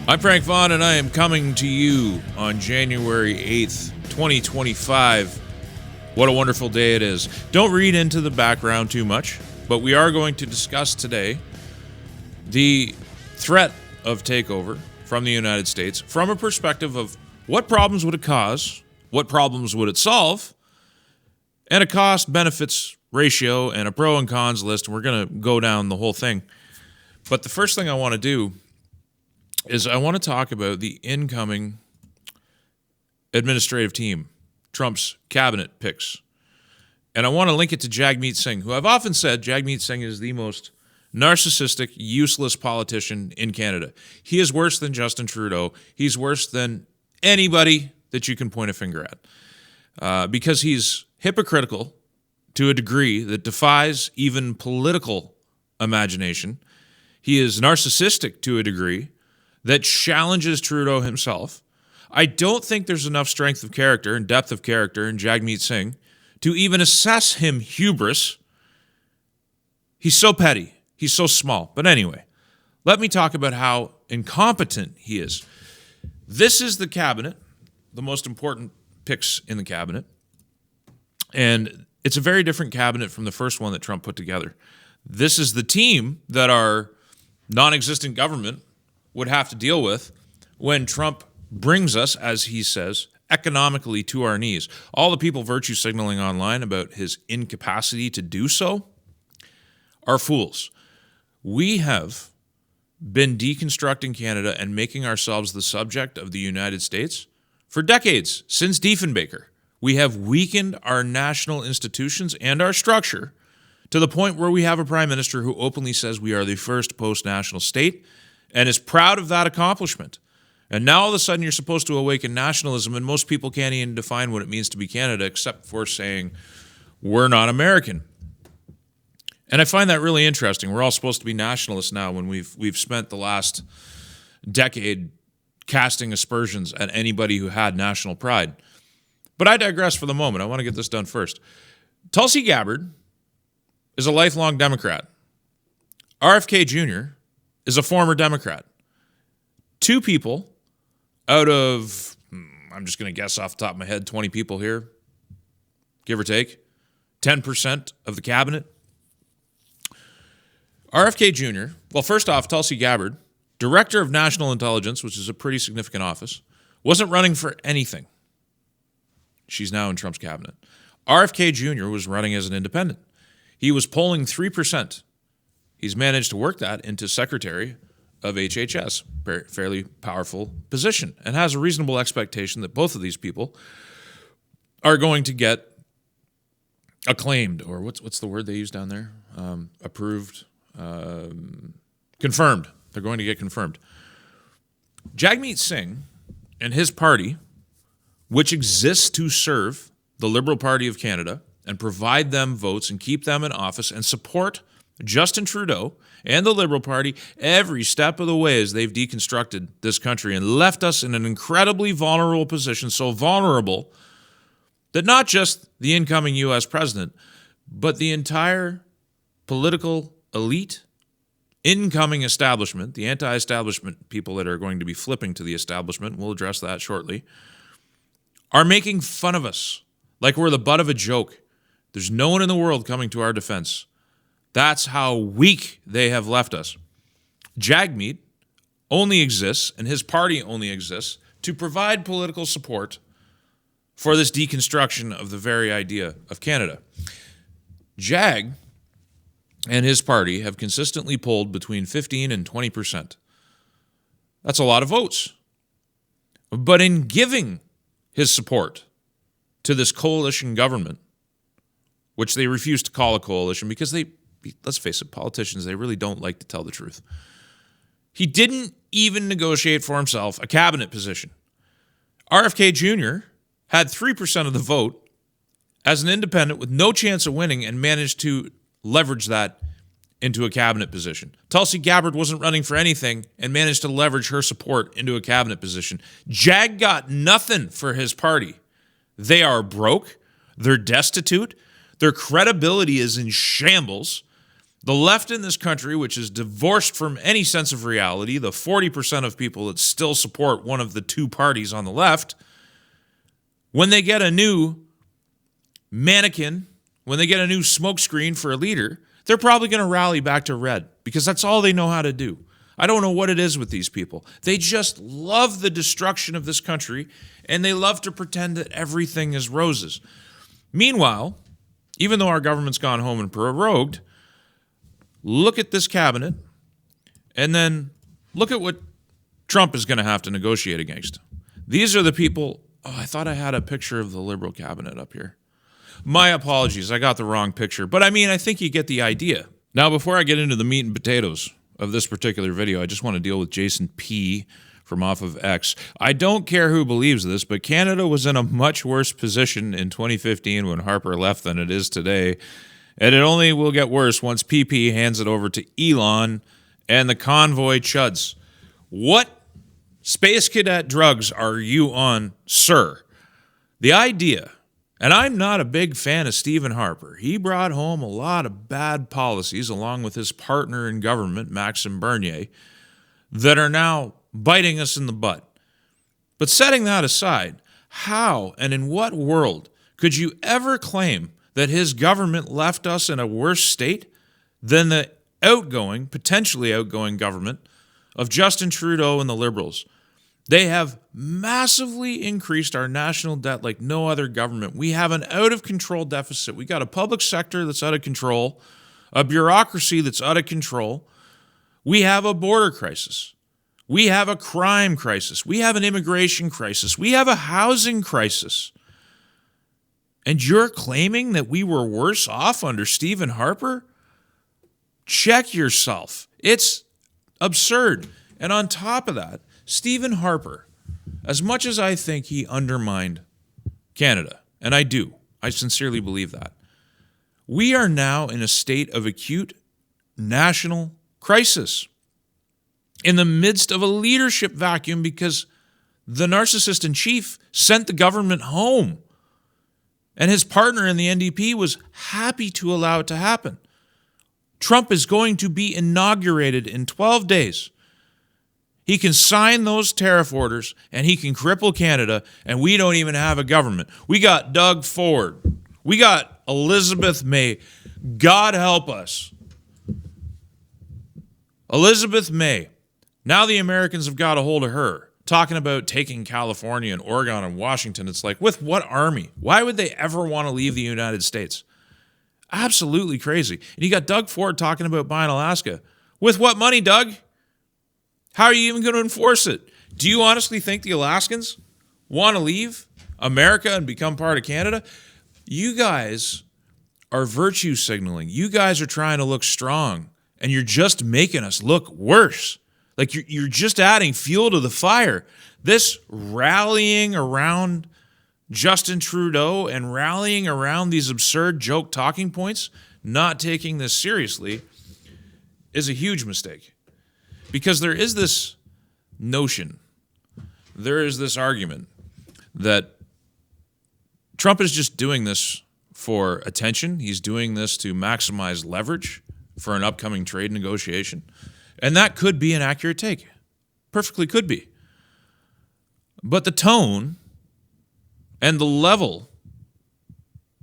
I'm Frank Vaughn, and I am coming to you on January 8th, 2025. What a wonderful day it is. Don't read into the background too much, but we are going to discuss today the threat of takeover from the United States from a perspective of what problems would it cause, what problems would it solve, and a cost-benefits ratio and a pro and cons list, and we're going to go down the whole thing. But the first thing I want to do is I want to talk about the incoming administrative team, Trump's cabinet picks. And I want to link it to Jagmeet Singh, who I've often said Jagmeet Singh is the most narcissistic, useless politician in Canada. He is worse than Justin Trudeau. He's worse than anybody that you can point a finger at because he's hypocritical to a degree that defies even political imagination. He is narcissistic to a degree that challenges Trudeau himself. I don't think there's enough strength of character and depth of character in Jagmeet Singh to even assess him hubris. He's so petty. He's so small. But anyway, let me talk about how incompetent he is. This is the cabinet, the most important picks in the cabinet. And it's a very different cabinet from the first one that Trump put together. This is the team that our non-existent government would have to deal with when Trump brings us, as he says, economically to our knees. All the people virtue signaling online about his incapacity to do so are fools. We have been deconstructing Canada and making ourselves the subject of the United States for decades, since Diefenbaker. We have weakened our national institutions and our structure to the point where we have a prime minister who openly says we are the first post-national state and is proud of that accomplishment. And now all of a sudden you're supposed to awaken nationalism, and most people can't even define what it means to be Canada except for saying we're not American. And I find that really interesting. We're all supposed to be nationalists now when we've spent the last decade casting aspersions at anybody who had national pride. But I digress for the moment. I want to get this done first. Tulsi Gabbard is a lifelong Democrat. RFK Jr. is a former Democrat. Two people out of, I'm just going to guess off the top of my head, 20 people here, give or take, 10% of the cabinet. RFK Jr., well, first off, Tulsi Gabbard, Director of National Intelligence, which is a pretty significant office, wasn't running for anything. She's now in Trump's cabinet. RFK Jr. was running as an independent. He was polling 3%. He's managed to work that into Secretary of HHS, fairly powerful position, and has a reasonable expectation that both of these people are going to get acclaimed, or what's the word they use down there? Approved, confirmed. They're going to get confirmed. Jagmeet Singh and his party, which exists to serve the Liberal Party of Canada and provide them votes and keep them in office and support Justin Trudeau and the Liberal Party every step of the way as they've deconstructed this country and left us in an incredibly vulnerable position, so vulnerable that not just the incoming U.S. president, but the entire political elite, incoming establishment, the anti-establishment people that are going to be flipping to the establishment, we'll address that shortly, are making fun of us like we're the butt of a joke. There's no one in the world coming to our defense. That's how weak they have left us. Jagmeet only exists, and his party only exists, to provide political support for this deconstruction of the very idea of Canada. Jag and his party have consistently polled between 15 and 20%. That's a lot of votes. But in giving his support to this coalition government, which they refuse to call a coalition because let's face it, politicians, they really don't like to tell the truth. He didn't even negotiate for himself a cabinet position. RFK Jr. had 3% of the vote as an independent with no chance of winning and managed to leverage that into a cabinet position. Tulsi Gabbard wasn't running for anything and managed to leverage her support into a cabinet position. Jag got nothing for his party. They are broke. They're destitute. Their credibility is in shambles. The left in this country, which is divorced from any sense of reality, the 40% of people that still support one of the two parties on the left, when they get a new mannequin, when they get a new smokescreen for a leader, they're probably going to rally back to red because that's all they know how to do. I don't know what it is with these people. They just love the destruction of this country, and they love to pretend that everything is roses. Meanwhile, even though our government's gone home and prorogued, look at this cabinet, and then look at what Trump is going to have to negotiate against. These are the people. Oh, I thought I had a picture of the Liberal cabinet up here. My apologies, I got the wrong picture. But I mean, I think you get the idea. Now, before I get into the meat and potatoes of this particular video, I just want to deal with Jason P. from off of X. I don't care who believes this, but Canada was in a much worse position in 2015 when Harper left than it is today. And it only will get worse once PP hands it over to Elon and the convoy chuds. What space cadet drugs are you on, sir? The idea, and I'm not a big fan of Stephen Harper. He brought home a lot of bad policies along with his partner in government, Maxime Bernier, that are now biting us in the butt. But setting that aside, how and in what world could you ever claim that his government left us in a worse state than the potentially outgoing government of Justin Trudeau and the Liberals? They have massively increased our national debt like no other government. We have an out-of-control deficit. We got a public sector that's out of control, a bureaucracy that's out of control. We have a border crisis. We have a crime crisis. We have an immigration crisis. We have a housing crisis. And you're claiming that we were worse off under Stephen Harper? Check yourself. It's absurd. And on top of that, Stephen Harper, as much as I think he undermined Canada, and I do, I sincerely believe that, we are now in a state of acute national crisis in the midst of a leadership vacuum because the narcissist in chief sent the government home. And his partner in the NDP was happy to allow it to happen. Trump is going to be inaugurated in 12 days. He can sign those tariff orders and he can cripple Canada, and we don't even have a government. We got Doug Ford. We got Elizabeth May. God help us. Elizabeth May. Now the Americans have got a hold of her. Talking about taking California and Oregon and Washington, it's like, with what army? Why would they ever want to leave the United States? Absolutely crazy. And you got Doug Ford talking about buying Alaska. With what money, Doug? How are you even going to enforce it? Do you honestly think the Alaskans want to leave America and become part of Canada? You guys are virtue signaling. You guys are trying to look strong, and you're just making us look worse. Like you're just adding fuel to the fire. This rallying around Justin Trudeau and rallying around these absurd joke talking points, not taking this seriously, is a huge mistake. Because there is this notion, there is this argument that Trump is just doing this for attention. He's doing this to maximize leverage for an upcoming trade negotiation. And that could be an accurate take. Perfectly could be. But the tone and the level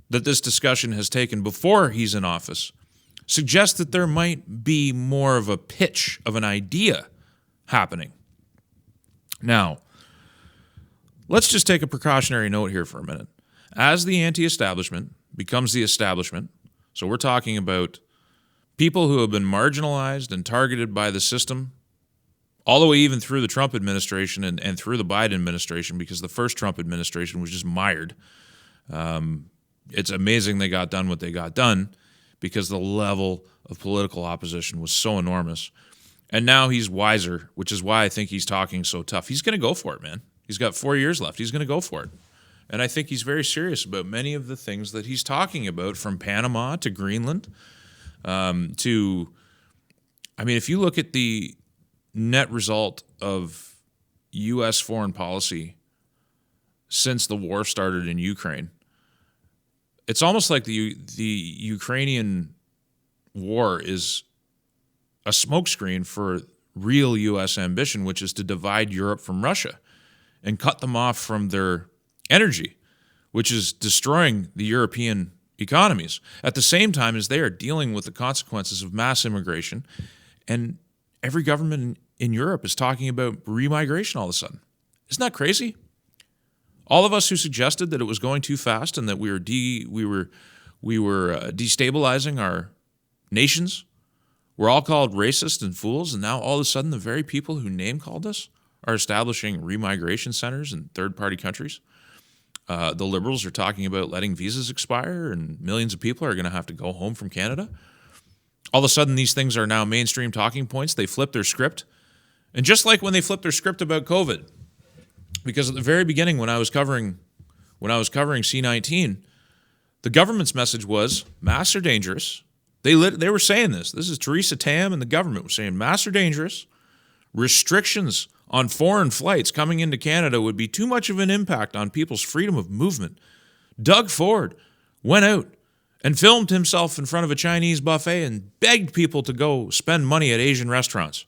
that this discussion has taken before he's in office suggests that there might be more of a pitch of an idea happening. Now, let's just take a precautionary note here for a minute. As the anti-establishment becomes the establishment, so we're talking about people who have been marginalized and targeted by the system, all the way even through the Trump administration and through the Biden administration, because the first Trump administration was just mired. It's amazing they got done what they got done because the level of political opposition was so enormous. And now he's wiser, which is why I think he's talking so tough. He's going to go for it, man. He's got 4 years left. He's going to go for it. And I think he's very serious about many of the things that he's talking about, from Panama to Greenland. If you look at the net result of U.S. foreign policy since the war started in Ukraine, it's almost like the Ukrainian war is a smokescreen for real U.S. ambition, which is to divide Europe from Russia and cut them off from their energy, which is destroying the European economies, at the same time as they are dealing with the consequences of mass immigration. And every government in Europe is talking about remigration all of a sudden. Isn't that crazy? All of us who suggested that it was going too fast and that we were destabilizing our nations, we're all called racist and fools, and now all of a sudden the very people who name-called us are establishing remigration centers in third-party countries. The Liberals are talking about letting visas expire, and millions of people are going to have to go home from Canada. All of a sudden, these things are now mainstream talking points. They flip their script. And just like when they flipped their script about COVID, because at the very beginning when I was covering C-19, the government's message was masks are dangerous. They were saying this. This is Theresa Tam and the government was saying masks are dangerous. Restrictions on foreign flights coming into Canada would be too much of an impact on people's freedom of movement. Doug Ford went out and filmed himself in front of a Chinese buffet and begged people to go spend money at Asian restaurants.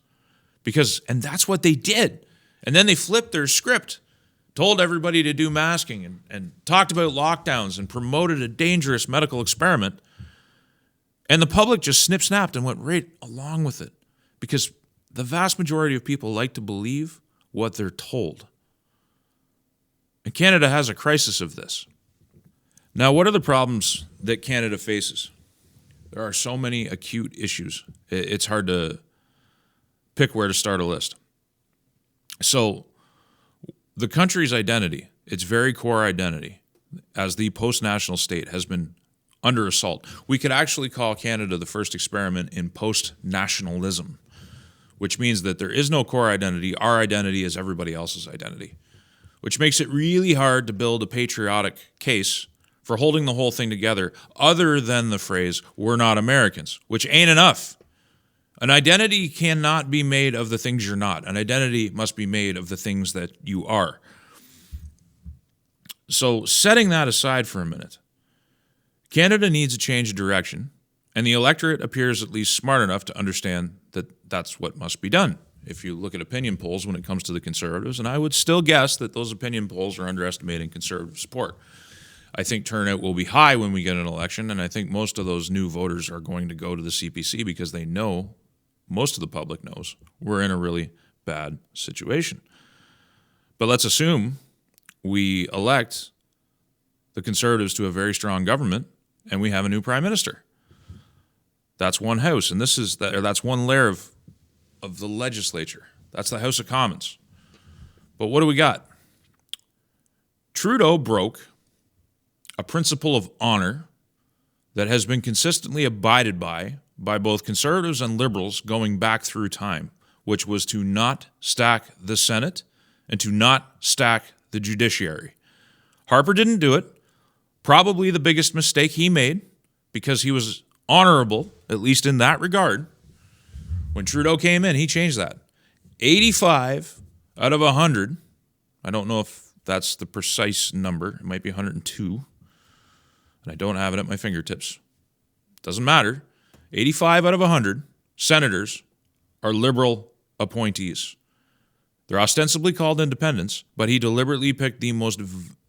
And that's what they did. And then they flipped their script, told everybody to do masking and talked about lockdowns and promoted a dangerous medical experiment. And the public just snip-snapped and went right along with it because the vast majority of people like to believe what they're told. And Canada has a crisis of this. Now, what are the problems that Canada faces? There are so many acute issues. It's hard to pick where to start a list. So, the country's identity, its very core identity, as the post-national state, has been under assault. We could actually call Canada the first experiment in post-nationalism, which means that there is no core identity. Our identity is everybody else's identity, which makes it really hard to build a patriotic case for holding the whole thing together other than the phrase, we're not Americans, which ain't enough. An identity cannot be made of the things you're not. An identity must be made of the things that you are. So setting that aside for a minute, Canada needs a change of direction, and the electorate appears at least smart enough to understand that that's what must be done. If you look at opinion polls when it comes to the Conservatives, and I would still guess that those opinion polls are underestimating Conservative support. I think turnout will be high when we get an election, and I think most of those new voters are going to go to the CPC because they know, most of the public knows, we're in a really bad situation. But let's assume we elect the Conservatives to a very strong government, and we have a new prime minister. That's one house, and that's one layer of the legislature. That's the House of Commons. But what do we got? Trudeau broke a principle of honor that has been consistently abided by both Conservatives and Liberals going back through time, which was to not stack the Senate and to not stack the judiciary. Harper didn't do it. Probably the biggest mistake he made, because he was honorable, at least in that regard. When Trudeau came in, he changed that. 85 out of 100, I don't know if that's the precise number, it might be 102, and I don't have it at my fingertips. Doesn't matter. 85 out of 100 senators are Liberal appointees. They're ostensibly called independents, but he deliberately picked the most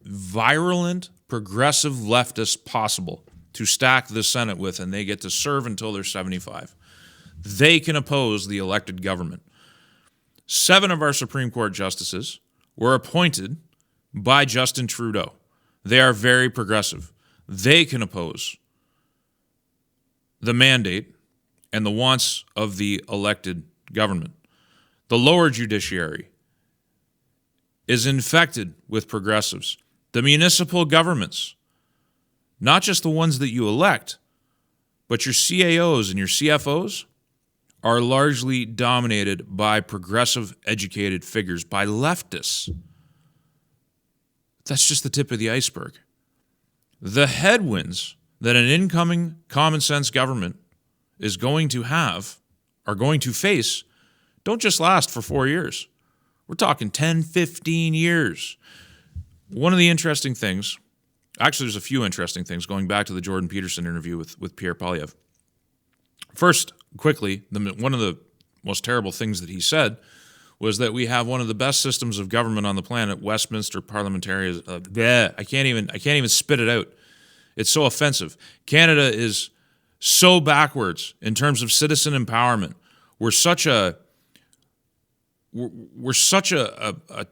virulent, progressive leftists possible to stack the Senate with, and they get to serve until they're 75. They can oppose the elected government. 7 of our Supreme Court justices were appointed by Justin Trudeau. They are very progressive. They can oppose the mandate and the wants of the elected government. The lower judiciary is infected with progressives. The municipal governments, not just the ones that you elect, but your CAOs and your CFOs are largely dominated by progressive educated figures, by leftists. That's just the tip of the iceberg. The headwinds that an incoming common sense government is going to have, are going to face, don't just last for 4 years. We're talking 10, 15 years. One of the interesting things, actually there's a few interesting things, going back to the Jordan Peterson interview with Pierre Poilievre. First, quickly, one of the most terrible things that he said was that we have one of the best systems of government on the planet, Westminster parliamentarian. I can't even spit it out. It's so offensive. Canada is so backwards in terms of citizen empowerment. We're such a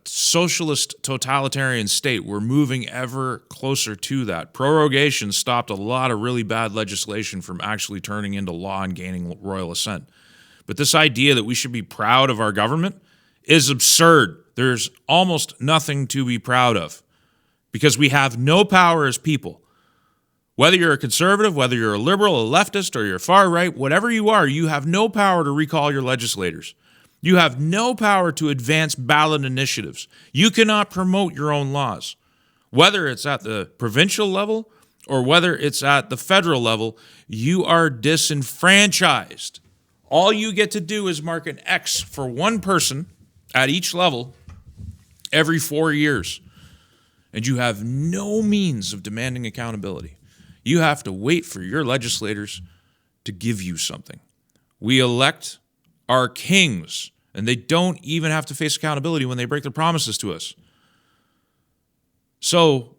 socialist totalitarian state. We're moving ever closer to that. Prorogation stopped a lot of really bad legislation from actually turning into law and gaining royal assent. But this idea that we should be proud of our government is absurd. There's almost nothing to be proud of because we have no power as people. Whether you're a conservative, whether you're a liberal, a leftist, or you're far right, whatever you are, you have no power to recall your legislators. You have no power to advance ballot initiatives. You cannot promote your own laws. Whether it's at the provincial level or whether it's at the federal level, you are disenfranchised. All you get to do is mark an X for one person at each level every 4 years. And you have no means of demanding accountability. You have to wait for your legislators to give you something. We elect our kings, and they don't even have to face accountability when they break their promises to us. So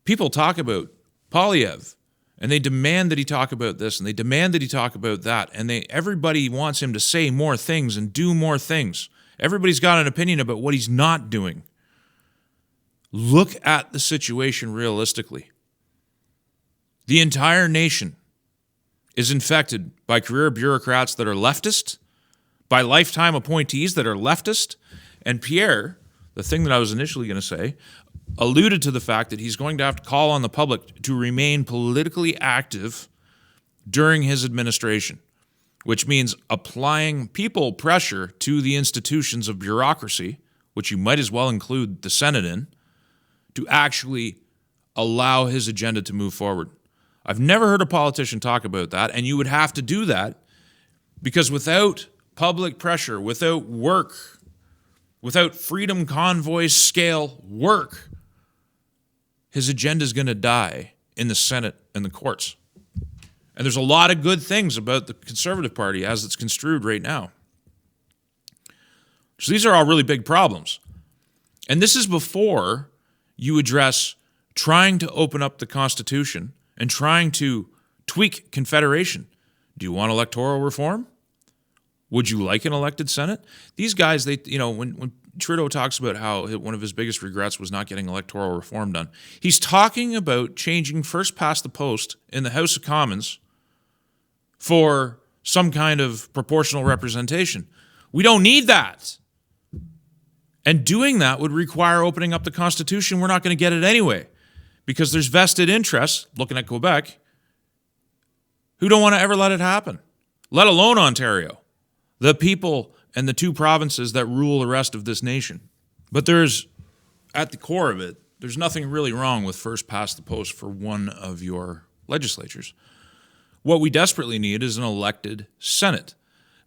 people talk about Polyev, and they demand that he talk about this, and they demand that he talk about that, and everybody wants him to say more things and do more things. Everybody's got an opinion about what he's not doing. Look at the situation realistically. The entire nation is infected by career bureaucrats that are leftist, by lifetime appointees that are leftist, and Pierre, the thing that I was initially going to say, alluded to the fact that he's going to have to call on the public to remain politically active during his administration, which means applying people pressure to the institutions of bureaucracy, which you might as well include the Senate in, to actually allow his agenda to move forward. I've never heard a politician talk about that, and you would have to do that because without public pressure, without work, without Freedom Convoy scale work, his agenda is going to die in the Senate and the courts. And there's a lot of good things about the Conservative Party as it's construed right now. So these are all really big problems. And this is before you address trying to open up the Constitution and trying to tweak Confederation. Do you want electoral reform? Would you like an elected Senate? These guys, when Trudeau talks about how one of his biggest regrets was not getting electoral reform done, he's talking about changing first past the post in the House of Commons for some kind of proportional representation. We don't need that. And doing that would require opening up the Constitution. We're not going to get it anyway because there's vested interests, looking at Quebec, who don't want to ever let it happen, let alone Ontario, the people and the two provinces that rule the rest of this nation. But there's, at the core of it, there's nothing really wrong with first past the post for one of your legislatures. What we desperately need is an elected Senate,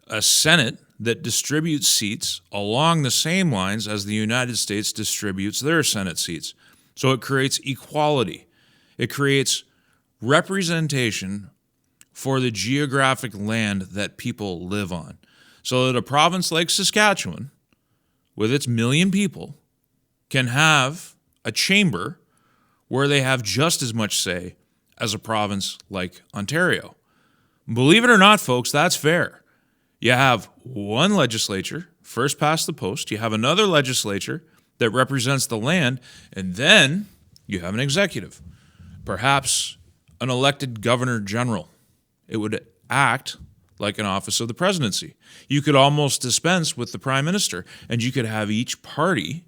a Senate that distributes seats along the same lines as the United States distributes their Senate seats. So it creates equality. It creates representation for the geographic land that people live on. So that a province like Saskatchewan, with its 1 million people, can have a chamber where they have just as much say as a province like Ontario. Believe it or not, folks, that's fair. You have one legislature, first past the post. You have another legislature that represents the land, and then you have an executive, perhaps an elected governor general. It would act like an office of the presidency. You could almost dispense with the prime minister, and you could have each party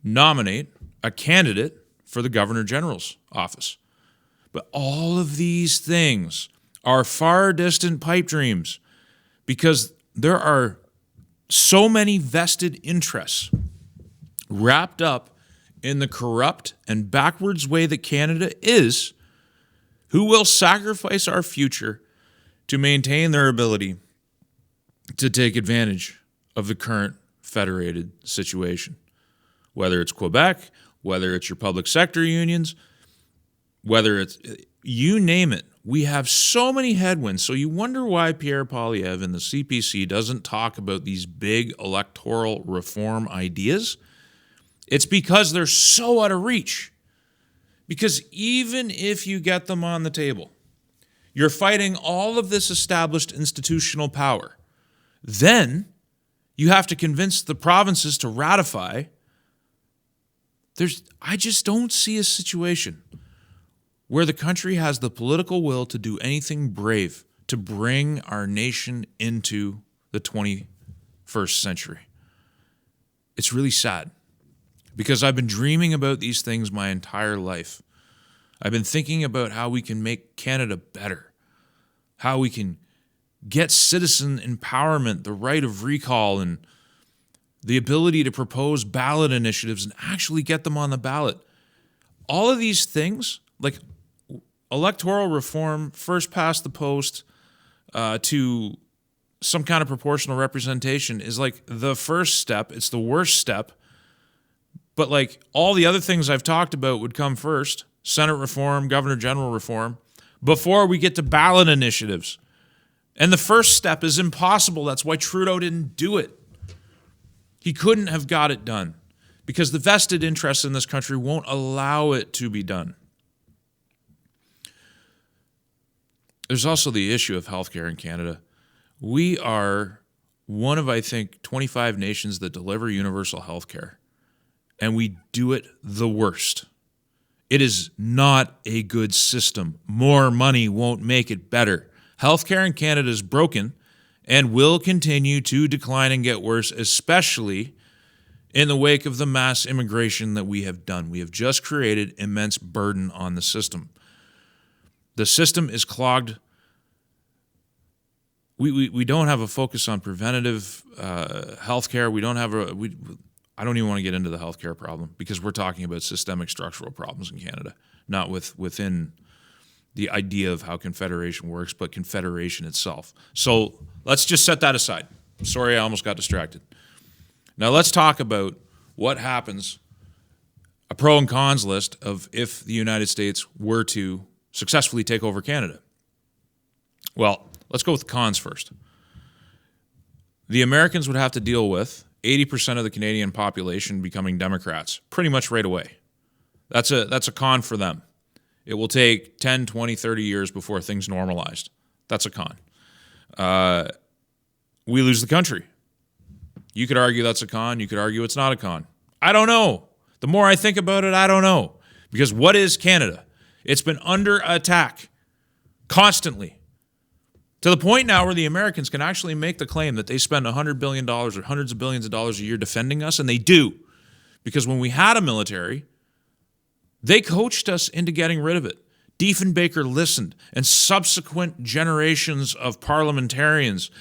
nominate a candidate for the governor general's office. But all of these things are far distant pipe dreams because there are so many vested interests wrapped up in the corrupt and backwards way that Canada is, who will sacrifice our future to maintain their ability to take advantage of the current federated situation. Whether it's Quebec, whether it's your public sector unions, whether it's, you name it, we have so many headwinds. So you wonder why Pierre Poilievre in the CPC doesn't talk about these big electoral reform ideas. It's because they're so out of reach. Because even if you get them on the table, you're fighting all of this established institutional power. Then you have to convince the provinces to ratify. I just don't see a situation where the country has the political will to do anything brave to bring our nation into the 21st century. It's really sad because I've been dreaming about these things my entire life. I've been thinking about how we can make Canada better, how we can get citizen empowerment, the right of recall, and the ability to propose ballot initiatives and actually get them on the ballot. All of these things, like electoral reform, first past the post, to some kind of proportional representation, is like the first step. It's the worst step. But like all the other things I've talked about would come first. Senate reform, Governor General reform, before we get to ballot initiatives. And the first step is impossible. That's why Trudeau didn't do it. He couldn't have got it done because the vested interests in this country won't allow it to be done. There's also the issue of healthcare in Canada. We are one of, I think, 25 nations that deliver universal healthcare, and we do it the worst. It is not a good system. More money won't make it better. Healthcare in Canada is broken and will continue to decline and get worse, especially in the wake of the mass immigration that we have done. We have just created immense burden on the system. The system is clogged. We don't have a focus on preventative healthcare. I don't even want to get into the healthcare problem because we're talking about systemic structural problems in Canada, not within the idea of how Confederation works, but Confederation itself. So let's just set that aside. Sorry, I almost got distracted. Now let's talk about what happens, a pro and cons list of if the United States were to successfully take over Canada. Well, let's go with the cons first. The Americans would have to deal with 80% of the Canadian population becoming Democrats pretty much right away. That's a con for them. It will take 10, 20, 30 years before things normalized. That's a con. We lose the country. You could argue that's a con. You could argue it's not a con. I don't know. The more I think about it, I don't know. Because what is Canada? It's been under attack constantly. To the point now where the Americans can actually make the claim that they spend $100 billion or hundreds of billions of dollars a year defending us, and they do. Because when we had a military, they coached us into getting rid of it. Diefenbaker listened, and subsequent generations of parliamentarians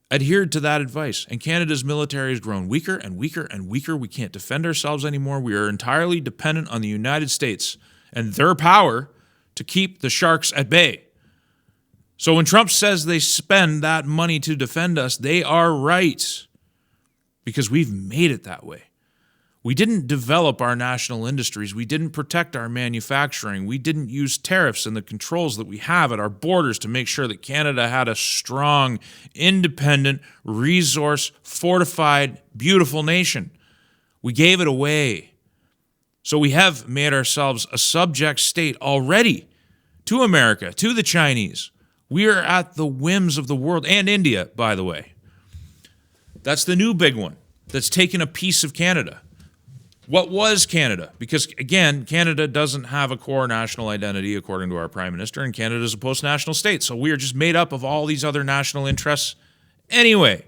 adhered to that advice. And Canada's military has grown weaker and weaker and weaker. We can't defend ourselves anymore. We are entirely dependent on the United States and their power to keep the sharks at bay. So when Trump says they spend that money to defend us, they are right, because we've made it that way. We didn't develop our national industries. We didn't protect our manufacturing. We didn't use tariffs and the controls that we have at our borders to make sure that Canada had a strong, independent, resource, fortified, beautiful nation. We gave it away. So we have made ourselves a subject state already to America, to the Chinese. We are at the whims of the world, and India, by the way. That's the new big one that's taken a piece of Canada. What was Canada? Because, again, Canada doesn't have a core national identity, according to our Prime Minister, and Canada is a post-national state. So we are just made up of all these other national interests anyway.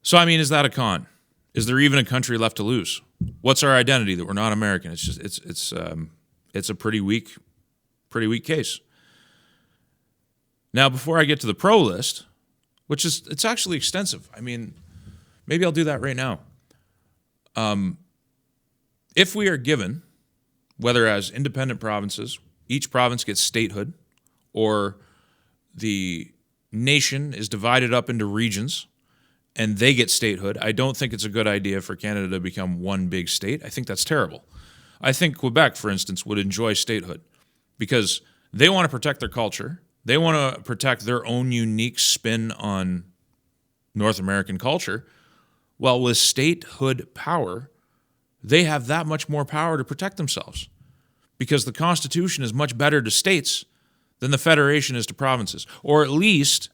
So, I mean, is that a con? Is there even a country left to lose? What's our identity that we're not American? It's just it's a pretty weak case. Now, before I get to the pro list, which is it's actually extensive. I mean, maybe I'll do that right now. If we are given, whether as independent provinces, each province gets statehood, or the nation is divided up into regions and they get statehood, I don't think it's a good idea for Canada to become one big state. I think that's terrible. I think Quebec, for instance, would enjoy statehood. because they want to protect their culture. They want to protect their own unique spin on North American culture. Well, with statehood power, they have that much more power to protect themselves because the Constitution is much better to states than the Federation is to provinces. Or at least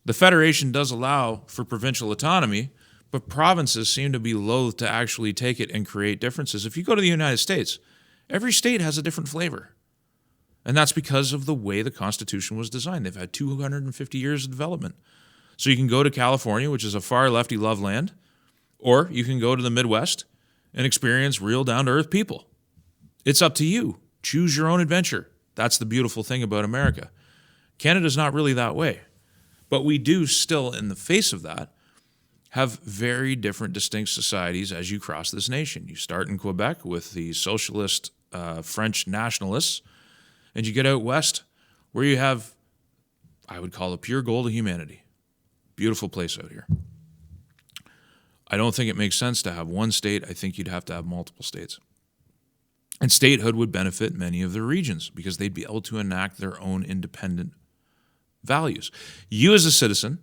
the Federation does allow for provincial autonomy, but provinces seem to be loath to actually take it and create differences. If you go to the United States, every state has a different flavor. And that's because of the way the Constitution was designed. They've had 250 years of development. So you can go to California, which is a far lefty love land, or you can go to the Midwest and experience real down-to-earth people. It's up to you. Choose your own adventure. That's the beautiful thing about America. Canada's not really that way. But we do still, in the face of that, have very different distinct societies as you cross this nation. You start in Quebec with the socialist French nationalists, and you get out west where you have, I would call it pure gold of humanity. Beautiful place out here. I don't think it makes sense to have one state. I think you'd have to have multiple states. And statehood would benefit many of the regions because they'd be able to enact their own independent values. You as a citizen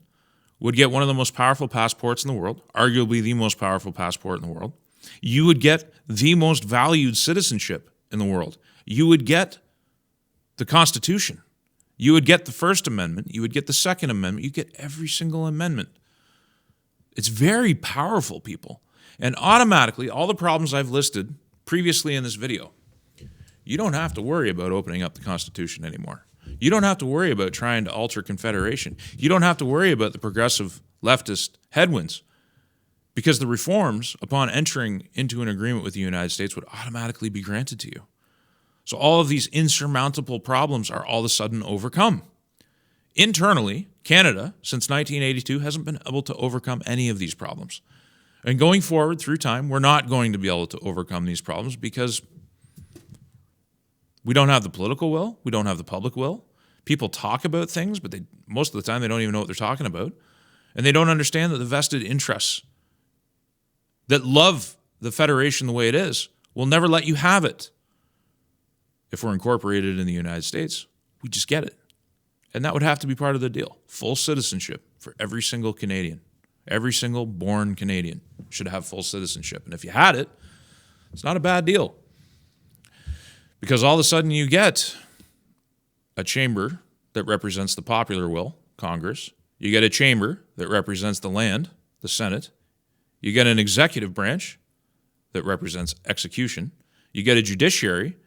would get one of the most powerful passports in the world, arguably the most powerful passport in the world. You would get the most valued citizenship in the world. You would get the Constitution. You would get the First Amendment. You would get the Second Amendment. You get every single amendment. It's very powerful, people. And automatically, all the problems I've listed previously in this video, you don't have to worry about opening up the Constitution anymore. You don't have to worry about trying to alter Confederation. You don't have to worry about the progressive leftist headwinds because the reforms, upon entering into an agreement with the United States, would automatically be granted to you. So all of these insurmountable problems are all of a sudden overcome. Internally, Canada, since 1982, hasn't been able to overcome any of these problems. And going forward through time, we're not going to be able to overcome these problems because we don't have the political will. We don't have the public will. People talk about things, but most of the time they don't even know what they're talking about. And they don't understand that the vested interests that love the Federation the way it is will never let you have it. If we're incorporated in the United States, we just get it. And that would have to be part of the deal. Full citizenship for every single Canadian. Every single born Canadian should have full citizenship. And if you had it, it's not a bad deal. Because all of a sudden you get a chamber that represents the popular will, Congress. You get a chamber that represents the land, the Senate. You get an executive branch that represents execution. You get a judiciary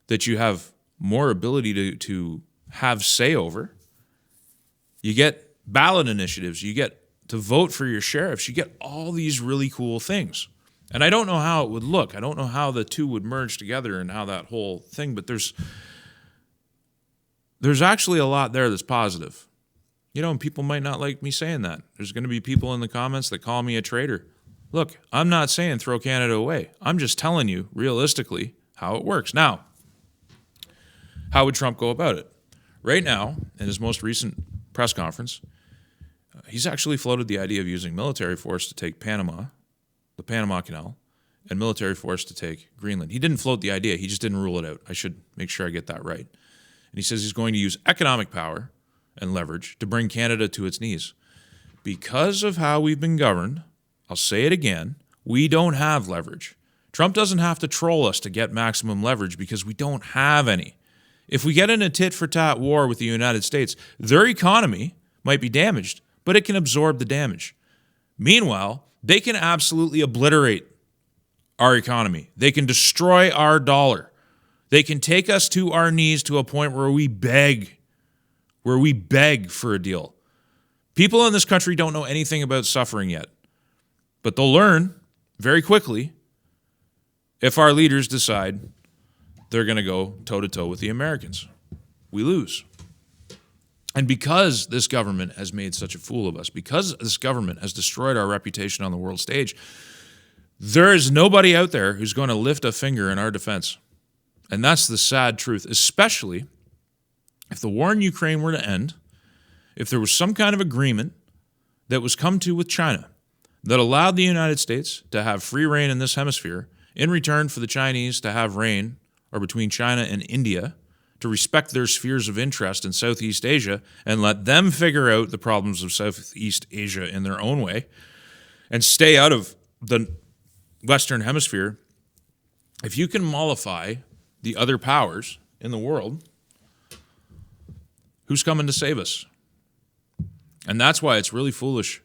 that you have more ability to have say over. You get ballot initiatives. You get to vote for your sheriffs. You get all these really cool things. And I don't know how it would look. I don't know how the two would merge together and how that whole thing, but there's actually a lot there that's positive. You know, and people might not like me saying that. There's going to be people in the comments that call me a traitor. Look, I'm not saying throw Canada away. I'm just telling you realistically how it works. Now, how would Trump go about it? Right now, in his most recent press conference, he's actually floated the idea of using military force to take Panama, the Panama Canal, and military force to take Greenland. He didn't float the idea. He just didn't rule it out. I should make sure I get that right. And he says he's going to use economic power and leverage to bring Canada to its knees. Because of how we've been governed, I'll say it again, we don't have leverage. Trump doesn't have to troll us to get maximum leverage because we don't have any. If we get in a tit-for-tat war with the United States, their economy might be damaged, but it can absorb the damage. Meanwhile, they can absolutely obliterate our economy. They can destroy our dollar. They can take us to our knees to a point where we beg for a deal. People in this country don't know anything about suffering yet, but they'll learn very quickly if our leaders decide they're going to go toe-to-toe with the Americans. We lose. And because this government has made such a fool of us, because this government has destroyed our reputation on the world stage, there is nobody out there who's going to lift a finger in our defense. And that's the sad truth, especially if the war in Ukraine were to end, if there was some kind of agreement that was come to with China that allowed the United States to have free reign in this hemisphere in return for the Chinese to have reign, or between China and India, to respect their spheres of interest in Southeast Asia and let them figure out the problems of Southeast Asia in their own way and stay out of the Western Hemisphere, if you can mollify the other powers in the world, who's coming to save us? And that's why it's really foolish,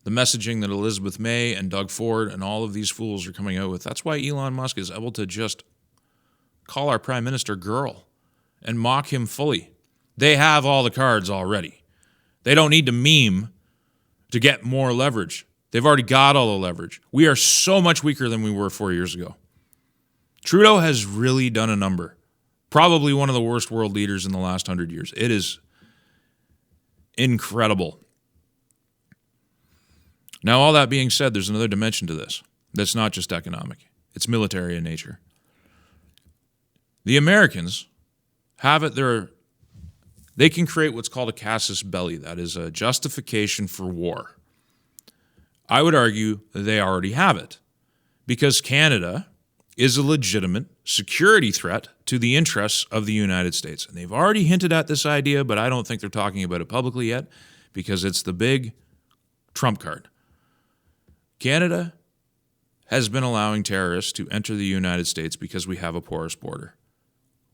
the messaging that Elizabeth May and Doug Ford and all of these fools are coming out with. That's why Elon Musk is able to just call our prime minister girl and mock him fully. They have all the cards already. They don't need to meme to get more leverage. They've already got all the leverage. We are so much weaker than we were 4 years ago. Trudeau has really done a number. Probably one of the worst world leaders in the last 100 years. It is incredible. Now, all that being said, there's another dimension to this that's not just economic. It's military in nature. The Americans have it there. They can create what's called a casus belli. That is a justification for war. I would argue they already have it because Canada is a legitimate security threat to the interests of the United States. And they've already hinted at this idea, but I don't think they're talking about it publicly yet because it's the big trump card. Canada has been allowing terrorists to enter the United States because we have a porous border.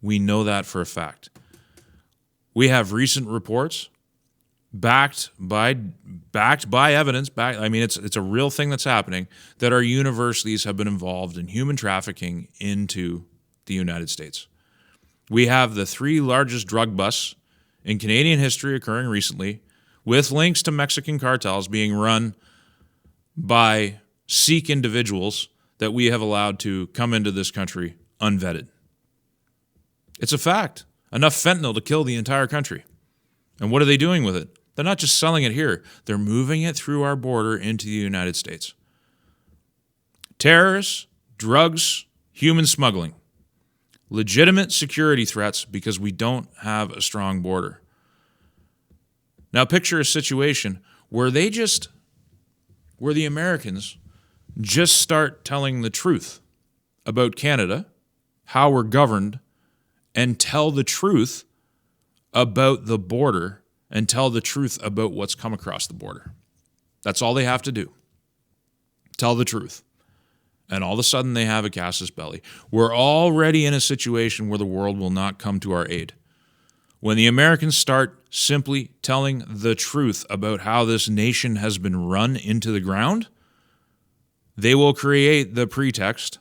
We know that for a fact. We have recent reports backed by evidence. It's a real thing that's happening, that our universities have been involved in human trafficking into the United States. We have the 3 largest drug busts in Canadian history occurring recently, with links to Mexican cartels being run by Sikh individuals that we have allowed to come into this country unvetted. It's a fact. Enough fentanyl to kill the entire country. And what are they doing with it? They're not just selling it here. They're moving it through our border into the United States. Terrorists, drugs, human smuggling. Legitimate security threats because we don't have a strong border. Now picture a situation where the Americans just start telling the truth about Canada, how we're governed, and tell the truth about the border and tell the truth about what's come across the border. That's all they have to do. Tell the truth. And all of a sudden they have a casus belli. We're already in a situation where the world will not come to our aid. When the Americans start simply telling the truth about how this nation has been run into the ground, they will create the pretext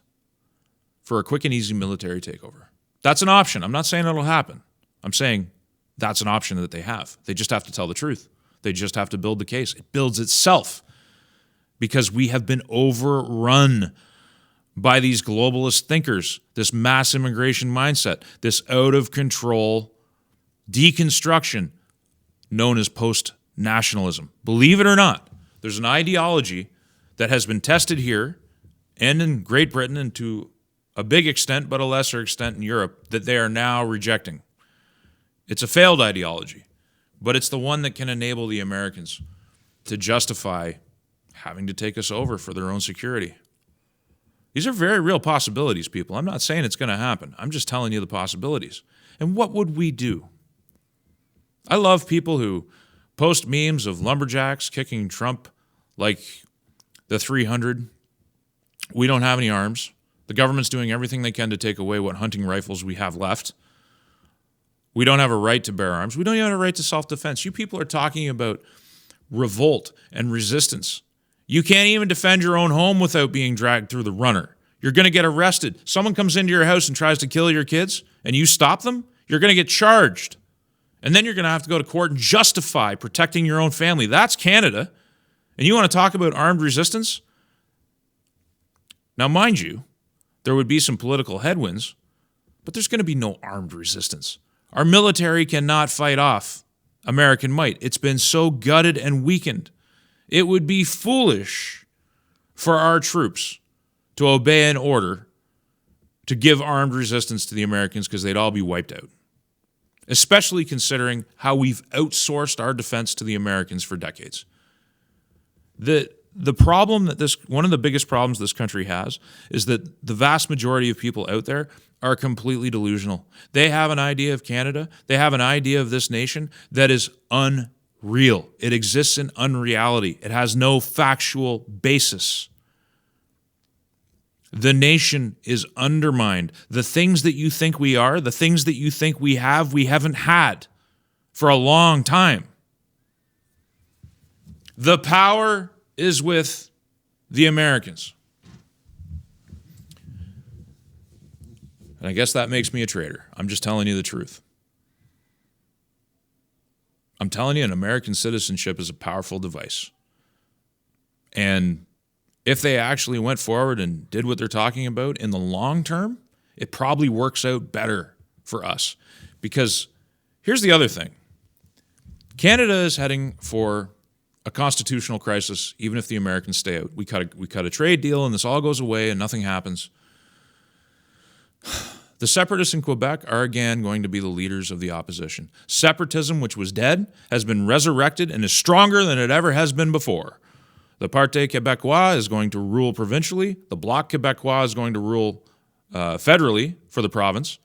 for a quick and easy military takeover. That's an option. I'm not saying it'll happen. I'm saying that's an option that they have. They just have to tell the truth. They just have to build the case. It builds itself because we have been overrun by these globalist thinkers, this mass immigration mindset, this out-of-control deconstruction known as post-nationalism. Believe it or not, there's an ideology that has been tested here and in Great Britain and to a big extent, but a lesser extent in Europe, that they are now rejecting. It's a failed ideology, but it's the one that can enable the Americans to justify having to take us over for their own security. These are very real possibilities, people. I'm not saying it's going to happen. I'm just telling you the possibilities. And what would we do? I love people who post memes of lumberjacks kicking Trump like the 300. We don't have any arms. The government's doing everything they can to take away what hunting rifles we have left. We don't have a right to bear arms. We don't even have a right to self-defense. You people are talking about revolt and resistance. You can't even defend your own home without being dragged through the runner. You're going to get arrested. Someone comes into your house and tries to kill your kids, and you stop them, you're going to get charged. And then you're going to have to go to court and justify protecting your own family. That's Canada. And you want to talk about armed resistance? Now, mind you, there would be some political headwinds, but there's going to be no armed resistance. Our military cannot fight off American might. It's been so gutted and weakened. It would be foolish for our troops to obey an order to give armed resistance to the Americans because they'd all be wiped out, especially considering how we've outsourced our defense to the Americans for decades. The problem that one of the biggest problems this country has is that the vast majority of people out there are completely delusional. They have an idea of Canada. They have an idea of this nation that is unreal. It exists in unreality. It has no factual basis. The nation is undermined. The things that you think we are, the things that you think we haven't had for a long time. The power is with the Americans. And I guess that makes me a traitor. I'm just telling you the truth. I'm telling you, an American citizenship is a powerful device. And if they actually went forward and did what they're talking about in the long term, it probably works out better for us. Because here's the other thing. Canada is heading for a constitutional crisis, even if the Americans stay out. We cut a trade deal and this all goes away and nothing happens. The separatists in Quebec are again going to be the leaders of the opposition. Separatism, which was dead, has been resurrected and is stronger than it ever has been before. The Parti Québécois is going to rule provincially. The Bloc Québécois is going to rule federally for the province.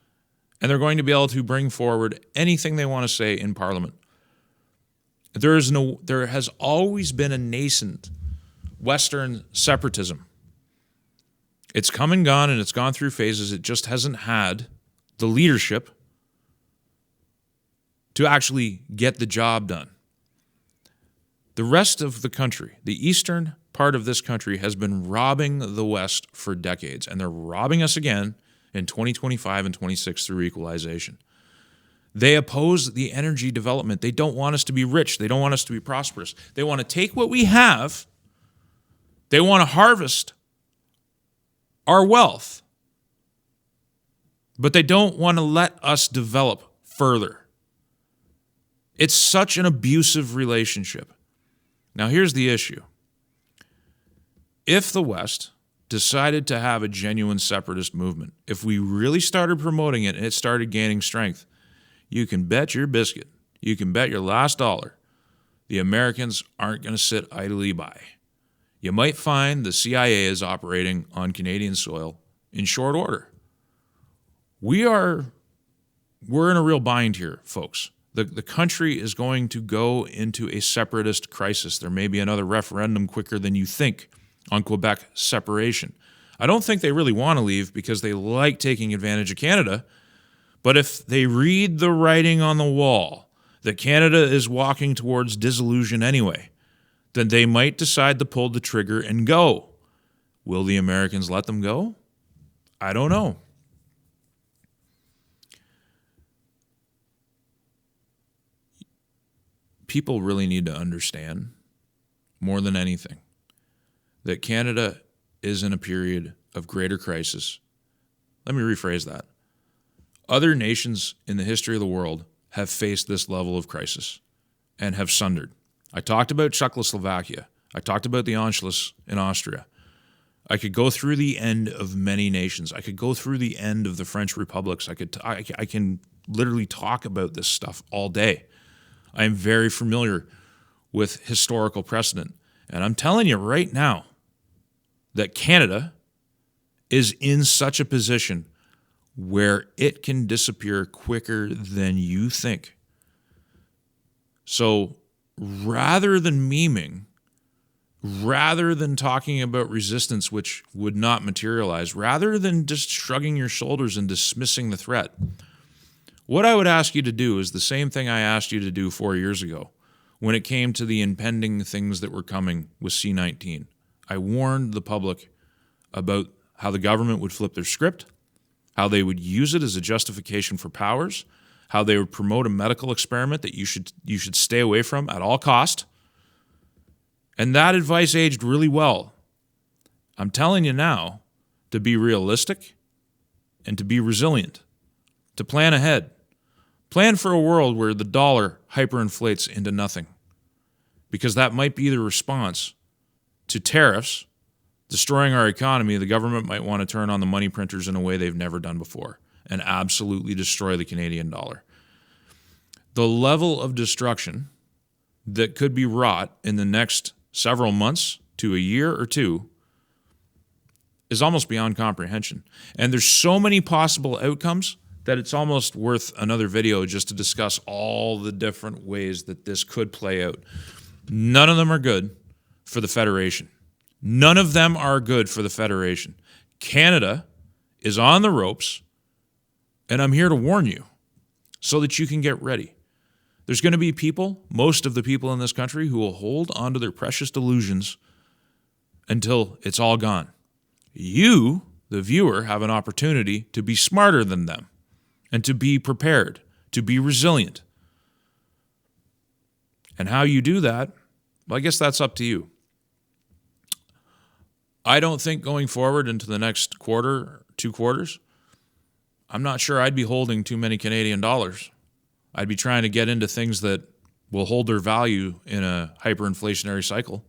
And they're going to be able to bring forward anything they want to say in Parliament. There has always been a nascent Western separatism. It's come and gone, and it's gone through phases. It just hasn't had the leadership to actually get the job done. The rest of the country, the eastern part of this country, has been robbing the West for decades, and they're robbing us again in 2025 and 26 through equalization. They oppose the energy development. They don't want us to be rich. They don't want us to be prosperous. They want to take what we have. They want to harvest our wealth. But they don't want to let us develop further. It's such an abusive relationship. Now, here's the issue. If the West decided to have a genuine separatist movement, if we really started promoting it and it started gaining strength, you can bet your biscuit, you can bet your last dollar, the Americans aren't going to sit idly by. You might find the CIA is operating on Canadian soil in short order. We're in a real bind here, folks. The country is going to go into a separatist crisis. There may be another referendum quicker than you think on Quebec separation. I don't think they really want to leave because they like taking advantage of Canada. But if they read the writing on the wall that Canada is walking towards dissolution anyway, then they might decide to pull the trigger and go. Will the Americans let them go? I don't know. People really need to understand, more than anything, that Canada is in a period of greater crisis. Let me rephrase that. Other nations in the history of the world have faced this level of crisis and have sundered. I talked about Czechoslovakia. I talked about the Anschluss in Austria. I could go through the end of many nations. I could go through the end of the French republics. I can literally talk about this stuff all day. I am very familiar with historical precedent. And I'm telling you right now that Canada is in such a position where it can disappear quicker than you think. So rather than memeing, rather than talking about resistance which would not materialize, rather than just shrugging your shoulders and dismissing the threat, what I would ask you to do is the same thing I asked you to do 4 years ago when it came to the impending things that were coming with C-19. I warned the public about how the government would flip their script, how they would use it as a justification for powers, how they would promote a medical experiment that you should stay away from at all cost. And that advice aged really well. I'm telling you now to be realistic and to be resilient, to plan ahead. Plan for a world where the dollar hyperinflates into nothing, because that might be the response to tariffs destroying our economy. The government might want to turn on the money printers in a way they've never done before and absolutely destroy the Canadian dollar. The level of destruction that could be wrought in the next several months to a year or two is almost beyond comprehension. And there's so many possible outcomes that it's almost worth another video just to discuss all the different ways that this could play out. None of them are good for the Federation. None of them are good for the Federation. Canada is on the ropes, and I'm here to warn you so that you can get ready. There's going to be people, most of the people in this country, who will hold onto their precious delusions until it's all gone. You, the viewer, have an opportunity to be smarter than them and to be prepared, to be resilient. And how you do that, well, I guess that's up to you. I don't think going forward into the next quarter, 2 quarters, I'm not sure I'd be holding too many Canadian dollars. I'd be trying to get into things that will hold their value in a hyperinflationary cycle.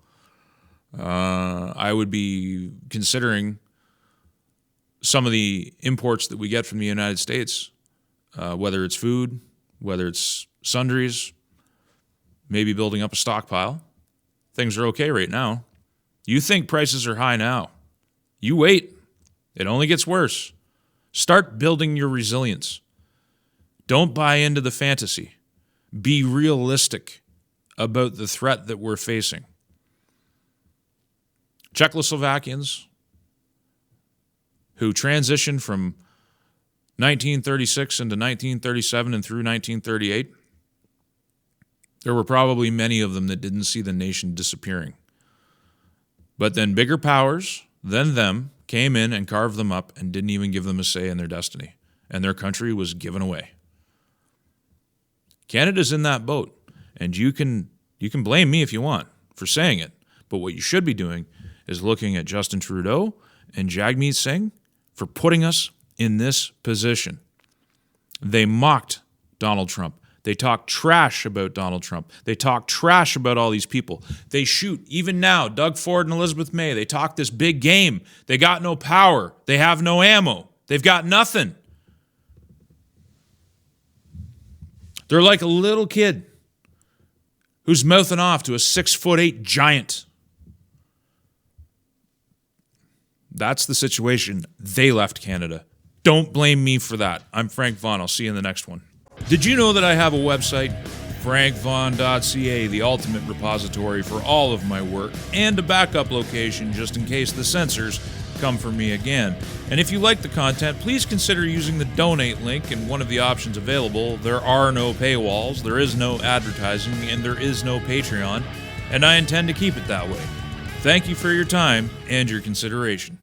I would be considering some of the imports that we get from the United States, whether it's food, whether it's sundries, maybe building up a stockpile. Things are okay right now. You think prices are high now. You wait. It only gets worse. Start building your resilience. Don't buy into the fantasy. Be realistic about the threat that we're facing. Czechoslovakians who transitioned from 1936 into 1937 and through 1938, there were probably many of them that didn't see the nation disappearing. But then bigger powers than them came in and carved them up and didn't even give them a say in their destiny. And their country was given away. Canada's in that boat. And you can blame me if you want for saying it. But what you should be doing is looking at Justin Trudeau and Jagmeet Singh for putting us in this position. They mocked Donald Trump. They talk trash about Donald Trump. They talk trash about all these people. They shoot, even now, Doug Ford and Elizabeth May. They talk this big game. They got no power. They have no ammo. They've got nothing. They're like a little kid who's mouthing off to a 6'8" giant. That's the situation they left Canada. Don't blame me for that. I'm Frank Vaughn. I'll see you in the next one. Did you know that I have a website, frankvaughn.ca, the ultimate repository for all of my work, and a backup location just in case the censors come for me again? And if you like the content, please consider using the donate link in one of the options available. There are no paywalls, there is no advertising, and there is no Patreon, and I intend to keep it that way. Thank you for your time and your consideration.